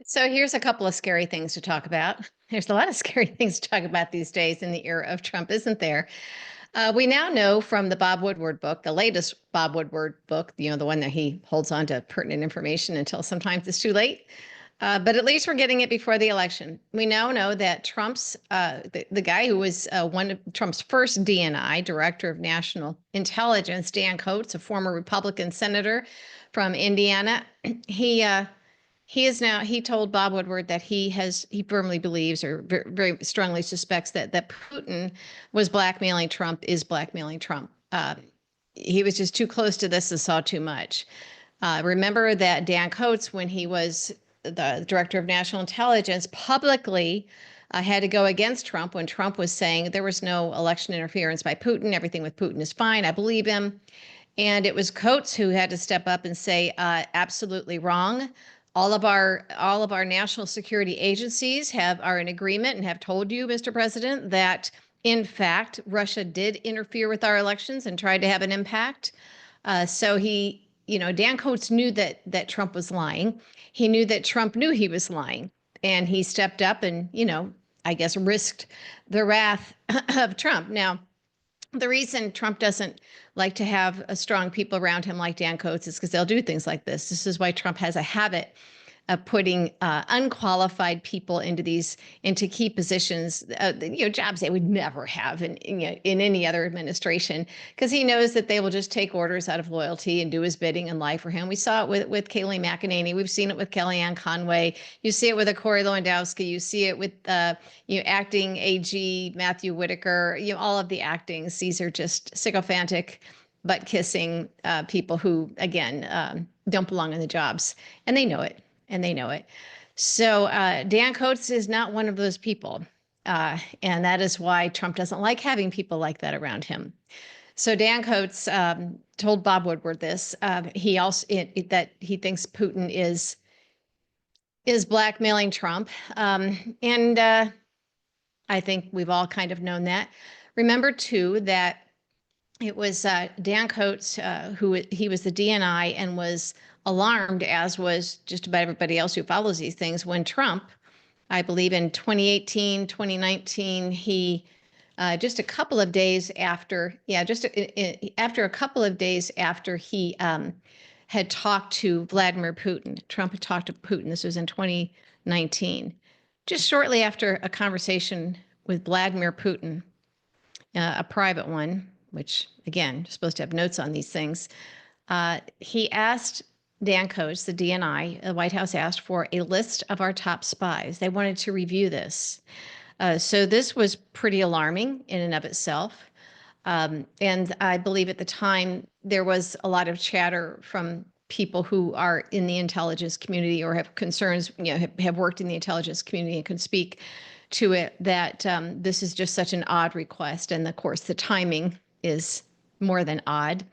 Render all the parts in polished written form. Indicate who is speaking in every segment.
Speaker 1: So here's a couple of scary things to talk about. There's a lot of scary things to talk about these days in the era of Trump, isn't there? We now know from the Bob Woodward book, the latest Bob Woodward book, the one that he holds on to pertinent information until sometimes it's too late. But at least we're getting it before the election. We now know that the guy who was one of Trump's first DNI, Director of National Intelligence, Dan Coats, a former Republican senator from Indiana, he he told Bob Woodward that he firmly believes or very strongly suspects that Putin was blackmailing Trump, is blackmailing Trump. He was just too close to this and saw too much. Remember that Dan Coats, when he was the director of national intelligence, publicly had to go against Trump when Trump was saying there was no election interference by Putin. Everything with Putin is fine. I believe him. And it was Coates who had to step up and say, absolutely wrong. All of our national security agencies are in agreement and have told you, Mr. President, that in fact Russia did interfere with our elections and tried to have an impact. Dan Coates knew that Trump was lying. He knew that Trump knew he was lying, and he stepped up and I guess risked the wrath of Trump. Now, the reason Trump doesn't like to have strong people around him like Dan Coats is because they'll do things like this. This is why Trump has a habit of putting unqualified people into key positions, jobs they would never have in any other administration, because he knows that they will just take orders out of loyalty and do his bidding and lie for him. We saw it with Kayleigh McEnany. We've seen it with Kellyanne Conway. You see it with Corey Lewandowski. You see it with acting AG Matthew Whitaker. All of the actings. These are just sycophantic, butt kissing people who, again, don't belong in the jobs, and they know it. So Dan Coats is not one of those people. And that is why Trump doesn't like having people like that around him. So Dan Coats told Bob Woodward this. He also that he thinks Putin is blackmailing Trump. And I think we've all kind of known that. Remember, too, that it was Dan Coats he was the DNI and was alarmed, as was just about everybody else who follows these things, when Trump, I believe in 2018, 2019, he just a couple of days after, after a couple of days after he had talked to Vladimir Putin, Trump had talked to Putin. This was in 2019, just shortly after a conversation with Vladimir Putin, a private one, which, again, you're supposed to have notes on these things. He asked Dan Coats, the DNI, the White House asked for a list of our top spies. They wanted to review this. So this was pretty alarming in and of itself. And I believe at the time there was a lot of chatter from people who are in the intelligence community or have concerns, have worked in the intelligence community and can speak to it, that this is just such an odd request. And of course, the timing is more than odd.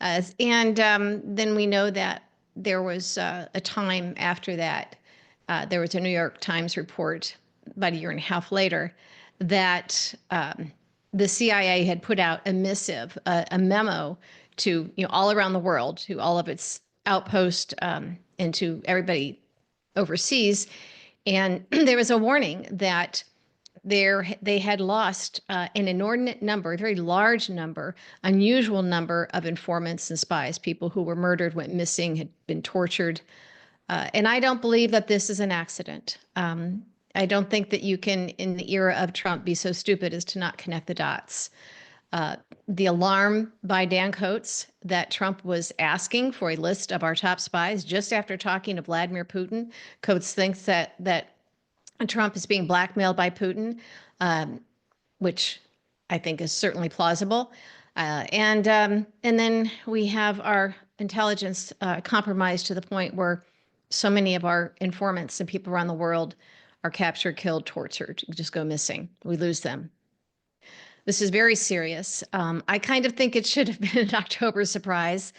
Speaker 1: And then we know that there was a time after that, there was a New York Times report about a year and a half later that the CIA had put out a missive, a memo to all around the world, to all of its outposts and to everybody overseas. And there was a warning that they had lost an inordinate number, a very large number, unusual number of informants and spies, people who were murdered, went missing, had been tortured. And I don't believe that this is an accident. I don't think that you can, in the era of Trump, be so stupid as to not connect the dots. The alarm by Dan Coats that Trump was asking for a list of our top spies just after talking to Vladimir Putin. Coats thinks that Trump is being blackmailed by Putin, which I think is certainly plausible. And then we have our intelligence compromised to the point where so many of our informants and people around the world are captured, killed, tortured, just go missing. We lose them. This is very serious. I kind of think it should have been an October surprise,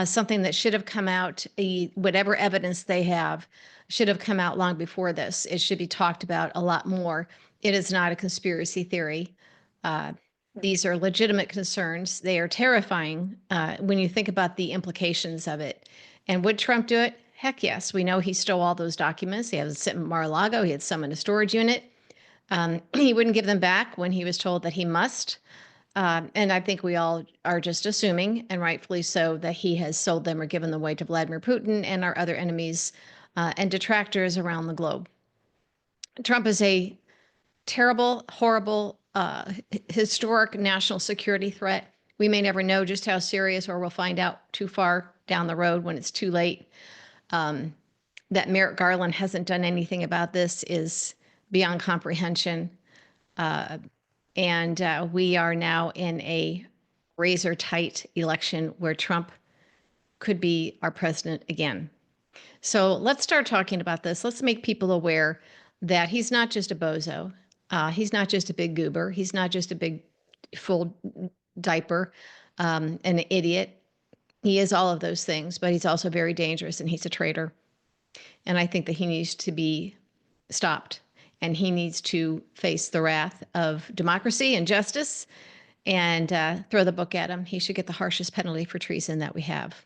Speaker 1: something that should have come out, whatever evidence they have should have come out long before this. It should be talked about a lot more. It is not a conspiracy theory. These are legitimate concerns. They are terrifying when you think about the implications of it. And would Trump do it? Heck yes. We know he stole all those documents. He has some in Mar-a-Lago. He had some in a storage unit. He wouldn't give them back when he was told that he must. And I think we all are just assuming, and rightfully so, that he has sold them or given them away to Vladimir Putin and our other enemies and detractors around the globe. Trump is a terrible, horrible, historic national security threat. We may never know just how serious, or we'll find out too far down the road when it's too late. That Merrick Garland hasn't done anything about this is beyond comprehension. And we are now in a razor tight election where Trump could be our president again. So let's start talking about this. Let's make people aware that he's not just a bozo. He's not just a big goober. He's not just a big full diaper, an idiot. He is all of those things, but he's also very dangerous and he's a traitor. And I think that he needs to be stopped and he needs to face the wrath of democracy and justice and throw the book at him. He should get the harshest penalty for treason that we have.